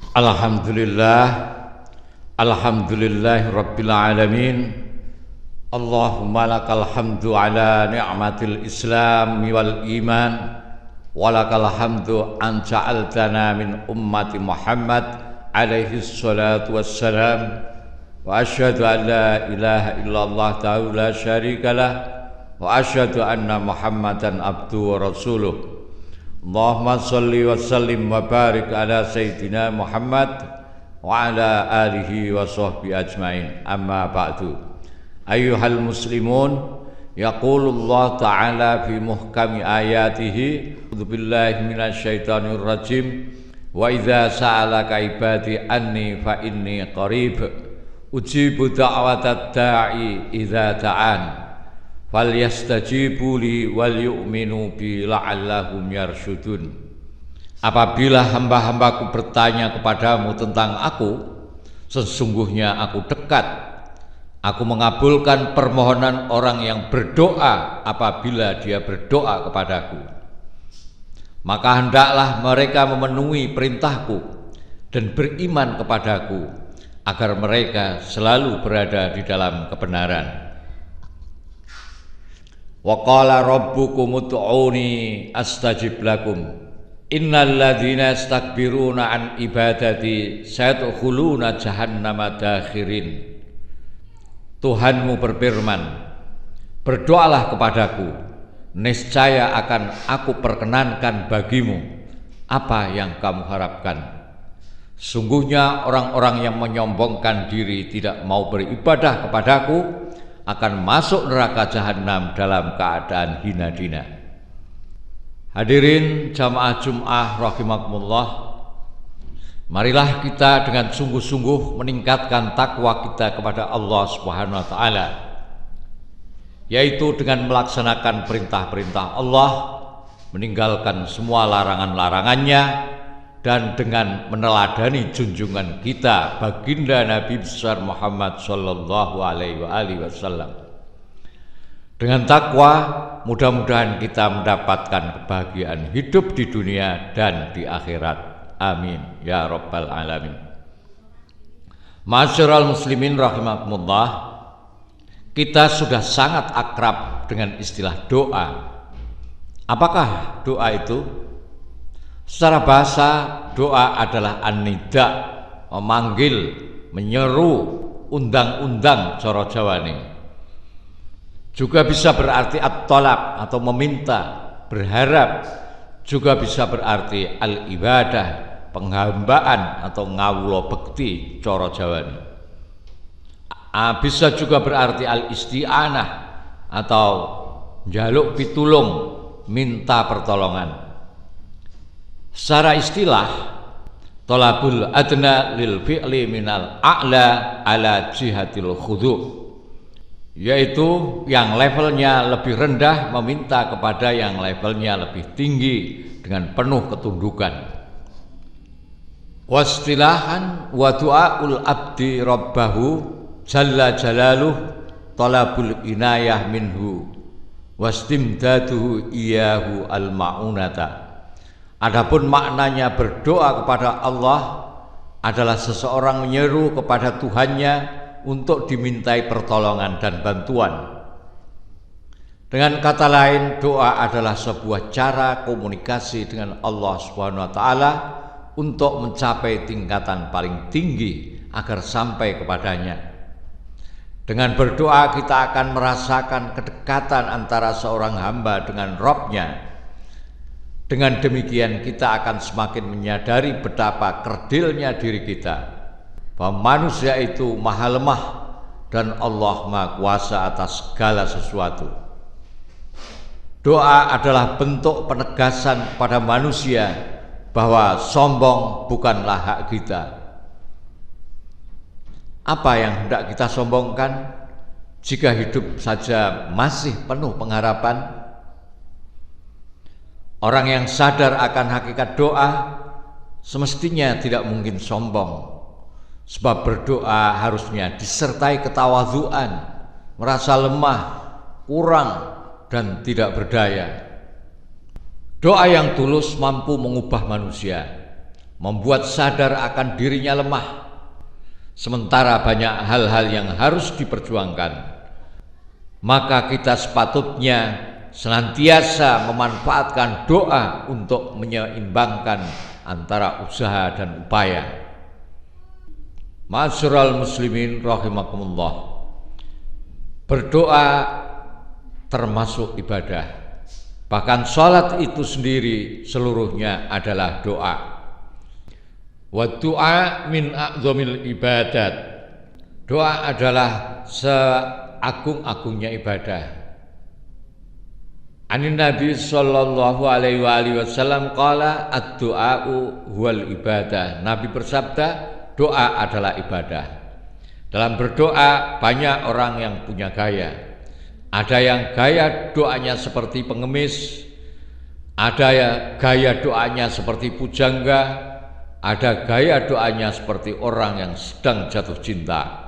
Alhamdulillah, alhamdulillahi rabbil alamin. Allahumma lakal hamdu ala ni'matil islam wal iman, walakal hamdu an ja'altana min ummati Muhammad alaihi salatu wassalam. Wa asyhadu an la ilaha illallah ta'ala la syarikalah, wa asyhadu anna Muhammadan abduhu wa rasuluh. Allahumma salli wa sallim wa barik ala sayyidina Muhammad wa ala alihi wa sahbihi ajmain. Amma ba'du. Ayyuhal muslimun, yaqulullah ta'ala fi muhkami ayatihi, a'udzu billahi minasyaitonir rajim, wa idza sa'alaka ibadi anni fa inni qarib ujibu da'watad da'i idza ta'an falyastajibu li wal yu'minu bi la'allahum yarsyudun. Apabila hamba-hambaku bertanya kepadamu tentang aku, sesungguhnya aku dekat. Aku mengabulkan permohonan orang yang berdoa apabila dia berdoa kepadaku. Maka hendaklah mereka memenuhi perintahku dan beriman kepadaku, agar mereka selalu berada di dalam kebenaran. Wa qala rabbukum ud'uni astajib lakum innal ladzina yastakbiruna an ibadati sayadkhuluna jahannama dakhirin. Tuhanmu berfirman, berdoalah kepadaku, niscaya akan aku perkenankan bagimu apa yang kamu harapkan. Sungguhnya orang-orang yang menyombongkan diri tidak mau beribadah kepadaku akan masuk neraka jahanam dalam keadaan hina dina. Hadirin jamaah Jum'ah rahimakumullah, marilah kita dengan sungguh-sungguh meningkatkan takwa kita kepada Allah Subhanahu wa taala, yaitu dengan melaksanakan perintah-perintah Allah, meninggalkan semua larangan-larangannya, dan dengan meneladani junjungan kita baginda Nabi besar Muhammad sallallahu alaihi wasallam. Dengan takwa, mudah-mudahan kita mendapatkan kebahagiaan hidup di dunia dan di akhirat. Amin ya rabbal alamin. Ma'asyiral muslimin rahimakumullah, kita sudah sangat akrab dengan istilah doa. Apakah doa itu? Secara bahasa, doa adalah an-nida, memanggil, menyeru, undang-undang cara Jawane. Juga bisa berarti at-talab atau meminta, berharap. Juga bisa berarti al-ibadah, penghambaan atau ngawula bekti cara Jawane. Bisa juga berarti al-isti'anah atau njaluk pitulung, minta pertolongan. Secara istilah, tolabul adna lil fi'li minal a'la ala jihatil khudu', yaitu yang levelnya lebih rendah meminta kepada yang levelnya lebih tinggi dengan penuh ketundukan. Wastilahan wa du'aul abdi rabbahu jalla jalaluh talabul inayah minhu wastimdaduhu iyahu al-ma'unata. Adapun maknanya berdoa kepada Allah adalah seseorang menyeru kepada Tuhannya untuk dimintai pertolongan dan bantuan. Dengan kata lain, doa adalah sebuah cara komunikasi dengan Allah Subhanahu wa taala untuk mencapai tingkatan paling tinggi agar sampai kepadanya. Dengan berdoa kita akan merasakan kedekatan antara seorang hamba dengan Rabb-Nya. Dengan demikian kita akan semakin menyadari betapa kerdilnya diri kita, bahwa manusia itu maha lemah dan Allah maha kuasa atas segala sesuatu. Doa adalah bentuk penegasan pada manusia bahwa sombong bukanlah hak kita. Apa yang hendak kita sombongkan jika hidup saja masih penuh pengharapan? Orang yang sadar akan hakikat doa semestinya tidak mungkin sombong, sebab berdoa harusnya disertai ketawadhuan, merasa lemah, kurang, dan tidak berdaya. Doa yang tulus mampu mengubah manusia, membuat sadar akan dirinya lemah, sementara banyak hal-hal yang harus diperjuangkan. Maka kita sepatutnya senantiasa memanfaatkan doa untuk menyeimbangkan antara usaha dan upaya. Ma'asyiral muslimin rahimakumullah, berdoa termasuk ibadah. Bahkan salat itu sendiri seluruhnya adalah doa. Wa du'a min a'zamil ibadat. Doa adalah seagung-agungnya ibadah. Anin Nabi sallallahu alaihi wasallam qala ad-du'a'u huwal ibadah. Nabi bersabda, doa adalah ibadah. Dalam berdoa banyak orang yang punya gaya. Ada yang gaya doanya seperti pengemis, ada yang gaya doanya seperti pujangga, ada gaya doanya seperti orang yang sedang jatuh cinta.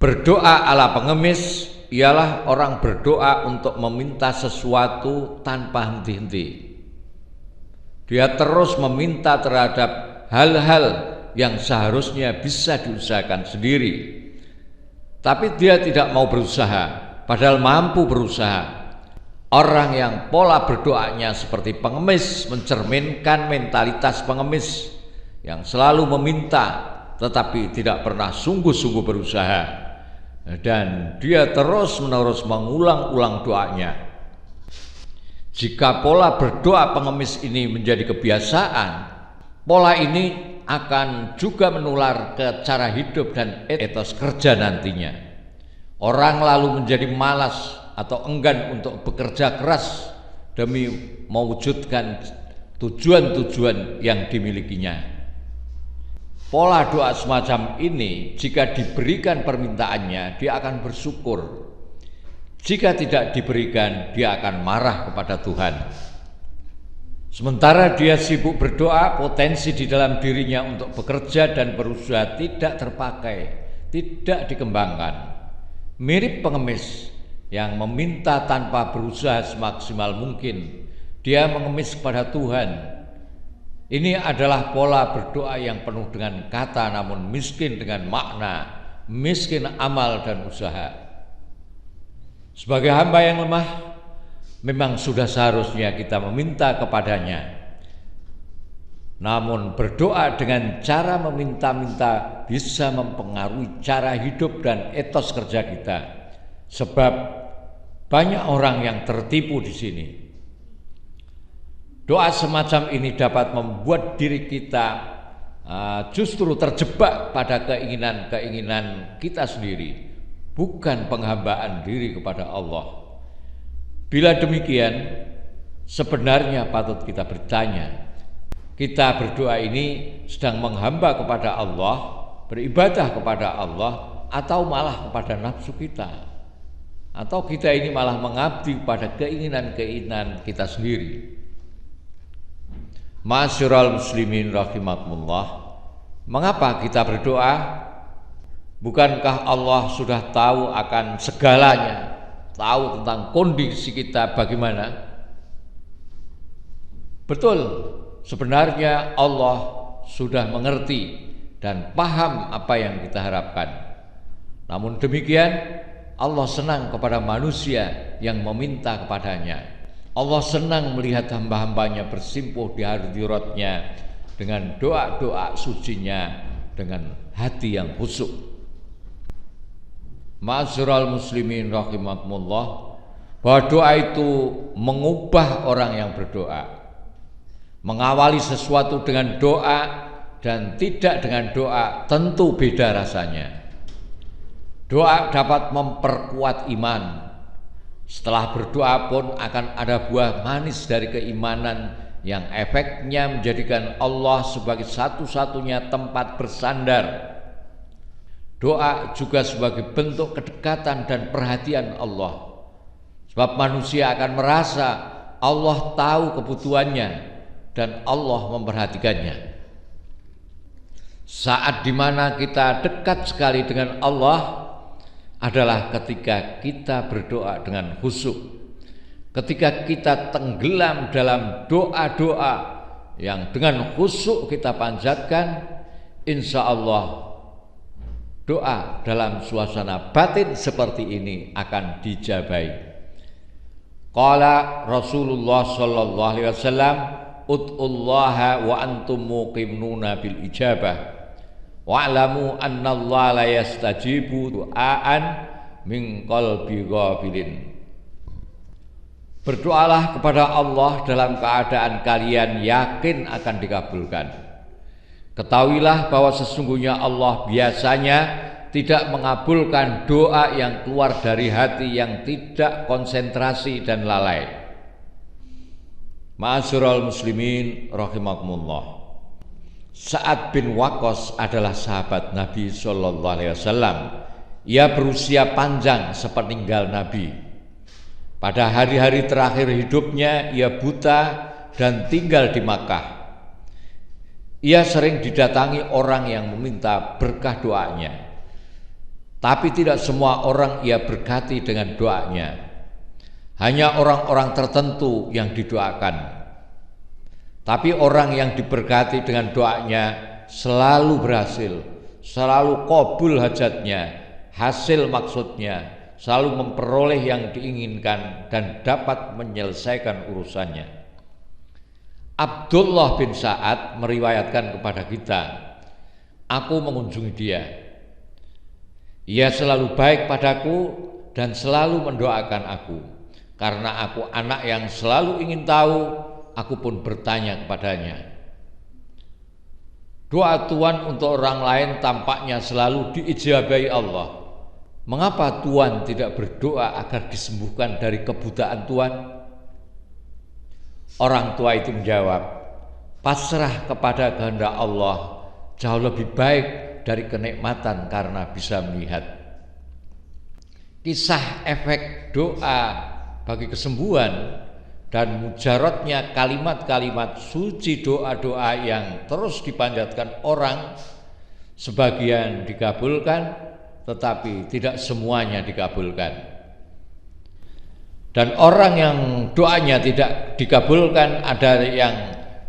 Berdoa ala pengemis ialah orang berdoa untuk meminta sesuatu tanpa henti-henti. Dia terus meminta terhadap hal-hal yang seharusnya bisa diusahakan sendiri, tapi dia tidak mau berusaha, padahal mampu berusaha. Orang yang pola berdoanya seperti pengemis mencerminkan mentalitas pengemis yang selalu meminta tetapi tidak pernah sungguh-sungguh berusaha, dan dia terus-menerus mengulang-ulang doanya. Jika pola berdoa pengemis ini menjadi kebiasaan, pola ini akan juga menular ke cara hidup dan etos kerja nantinya. Orang lalu menjadi malas atau enggan untuk bekerja keras demi mewujudkan tujuan-tujuan yang dimilikinya. Pola doa semacam ini, jika diberikan permintaannya, dia akan bersyukur. Jika tidak diberikan, dia akan marah kepada Tuhan. Sementara dia sibuk berdoa, potensi di dalam dirinya untuk bekerja dan berusaha tidak terpakai, tidak dikembangkan. Mirip pengemis yang meminta tanpa berusaha semaksimal mungkin. Dia mengemis kepada Tuhan. Ini adalah pola berdoa yang penuh dengan kata namun miskin dengan makna, miskin amal dan usaha. Sebagai hamba yang lemah, memang sudah seharusnya kita meminta kepadanya. Namun berdoa dengan cara meminta-minta bisa mempengaruhi cara hidup dan etos kerja kita. Sebab banyak orang yang tertipu di sini. Doa semacam ini dapat membuat diri kita justru terjebak pada keinginan-keinginan kita sendiri, bukan penghambaan diri kepada Allah. Bila demikian, sebenarnya patut kita bertanya, kita berdoa ini sedang menghamba kepada Allah, beribadah kepada Allah, atau malah kepada nafsu kita, atau kita ini malah mengabdi pada keinginan-keinginan kita sendiri. Ma'asyiral muslimin rahimakumullah, mengapa kita berdoa? Bukankah Allah sudah tahu akan segalanya, tahu tentang kondisi kita bagaimana? Betul, sebenarnya Allah sudah mengerti dan paham apa yang kita harapkan. Namun demikian, Allah senang kepada manusia yang meminta kepadanya. Allah senang melihat hamba-hambanya bersimpuh di hadiratnya dengan doa-doa sucinya, dengan hati yang khusyuk. Ma'asyiral muslimin rahimakumullah, bahwa doa itu mengubah orang yang berdoa. Mengawali sesuatu dengan doa dan tidak dengan doa tentu beda rasanya. Doa dapat memperkuat iman. Setelah berdoa pun akan ada buah manis dari keimanan yang efeknya menjadikan Allah sebagai satu-satunya tempat bersandar. Doa juga sebagai bentuk kedekatan dan perhatian Allah. Sebab manusia akan merasa Allah tahu kebutuhannya dan Allah memperhatikannya. Saat dimana kita dekat sekali dengan Allah adalah ketika kita berdoa dengan khusyuk, ketika kita tenggelam dalam doa-doa yang dengan khusyuk kita panjatkan, insya Allah doa dalam suasana batin seperti ini akan dijabahi. Qala Rasulullah sallallahu alaihi wasallam, ud'ullaha wa antum muqimnuna bil ijabah wa'lamu annallaha la yastajibu du'aan min qalbi ghafilin. Berdoalah kepada Allah dalam keadaan kalian yakin akan dikabulkan. Ketahuilah bahwa sesungguhnya Allah biasanya tidak mengabulkan doa yang keluar dari hati yang tidak konsentrasi dan lalai. Ma'asyiral muslimin rahimakumullah. Sa'ad bin Waqqas adalah sahabat Nabi sallallahu alaihi wasallam. Ia berusia panjang sepeninggal Nabi. Pada hari-hari terakhir hidupnya ia buta dan tinggal di Makkah. Ia sering didatangi orang yang meminta berkah doanya. Tapi tidak semua orang ia berkati dengan doanya. Hanya orang-orang tertentu yang didoakan. Tapi orang yang diberkati dengan doanya selalu berhasil, selalu qabul hajatnya, hasil maksudnya, selalu memperoleh yang diinginkan dan dapat menyelesaikan urusannya. Abdullah bin Sa'ad meriwayatkan kepada kita, aku mengunjungi dia. Ia selalu baik padaku dan selalu mendoakan aku. Karena aku anak yang selalu ingin tahu, aku pun bertanya kepadanya. Doa Tuhan untuk orang lain tampaknya selalu diijabahi Allah. Mengapa Tuhan tidak berdoa agar disembuhkan dari kebutaan Tuhan? Orang tua itu menjawab, pasrah kepada kehendak Allah jauh lebih baik dari kenikmatan karena bisa melihat. Kisah efek doa bagi kesembuhan dan mujarotnya kalimat-kalimat suci doa-doa yang terus dipanjatkan orang, sebagian dikabulkan tetapi tidak semuanya dikabulkan. Dan orang yang doanya tidak dikabulkan ada yang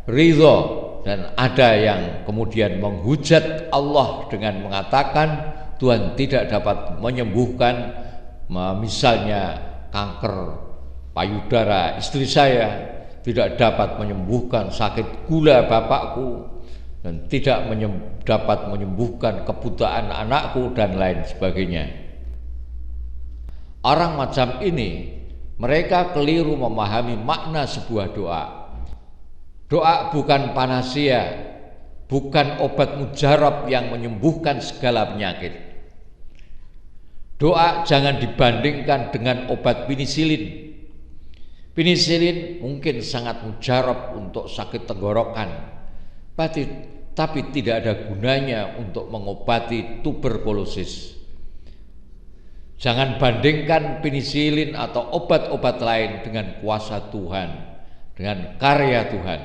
ridho dan ada yang kemudian menghujat Allah dengan mengatakan Tuhan tidak dapat menyembuhkan misalnya kanker payudara istri saya, tidak dapat menyembuhkan sakit gula bapakku, dan tidak dapat menyembuhkan kebutaan anakku dan lain sebagainya. Orang macam ini mereka keliru memahami makna sebuah doa. Doa bukan panasia, bukan obat mujarab yang menyembuhkan segala penyakit. Doa jangan dibandingkan dengan obat penisilin. Penisilin mungkin sangat mujarab untuk sakit tenggorokan, tapi tidak ada gunanya untuk mengobati tuberkulosis. Jangan bandingkan penisilin atau obat-obat lain dengan kuasa Tuhan, dengan karya Tuhan.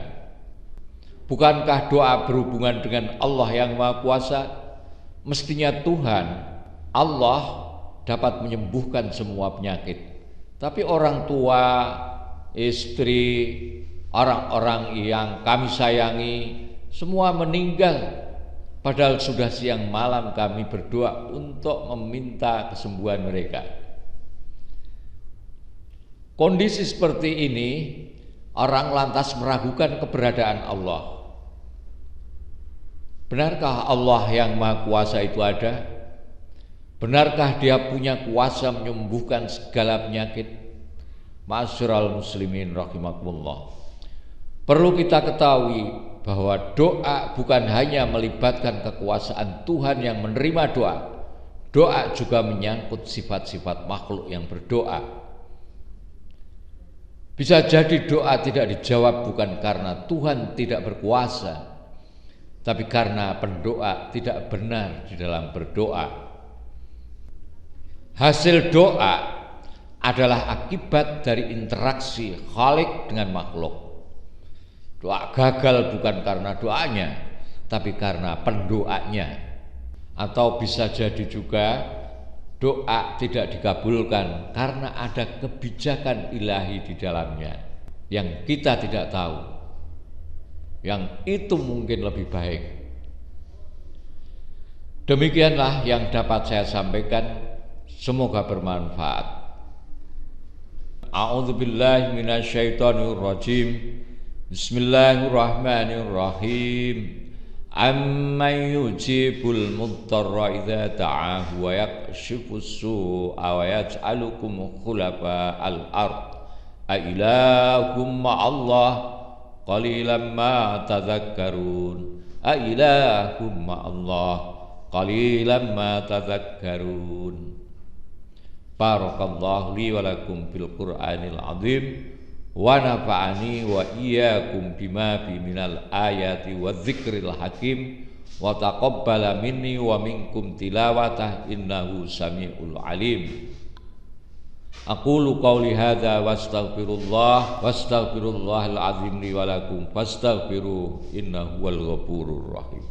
Bukankah doa berhubungan dengan Allah yang Maha Kuasa? Mestinya Tuhan, Allah dapat menyembuhkan semua penyakit. Tapi orang tua, istri, orang-orang yang kami sayangi semua meninggal. Padahal sudah siang malam kami berdoa untuk meminta kesembuhan mereka. Kondisi seperti ini, orang lantas meragukan keberadaan Allah. Benarkah Allah yang Maha Kuasa itu ada? Benarkah Dia punya kuasa menyembuhkan segala penyakit? Ma'asyiral muslimin rahimakumullah. Perlu kita ketahui bahwa doa bukan hanya melibatkan kekuasaan Tuhan yang menerima doa. Doa juga menyangkut sifat-sifat makhluk yang berdoa. Bisa jadi doa tidak dijawab bukan karena Tuhan tidak berkuasa, tapi karena pendoa tidak benar di dalam berdoa. Hasil doa adalah akibat dari interaksi Khalik dengan makhluk. Doa gagal bukan karena doanya, tapi karena pendoanya. Atau bisa jadi juga doa tidak dikabulkan karena ada kebijakan ilahi di dalamnya yang kita tidak tahu. yang itu mungkin lebih baik. Demikianlah yang dapat saya sampaikan, semoga bermanfaat. A'udzubillahi minasyaitonirrajim. Bismillahirrahmanirrahim. Amman yujibul mudtarra idza da'ahu wa yakshifus su'a wa yaj'alukum khulafa'al ard. A ilahum ma'allah qalilan ma tadhakkarun. A ilahum ma'allah qalilan ma tadhakkarun. Barakallahu li wa lakum fil Qur'anil azim wa nafa'ani wa iyyakum bima fi minal ayati wa dzikril hakim wa taqabbala minni wa minkum tilawatah innahu samiul alim. Aqulu qawli hadza wastaghfirullahal azim li wa lakum fastaghfiruhu innahu wal ghafurur rahim.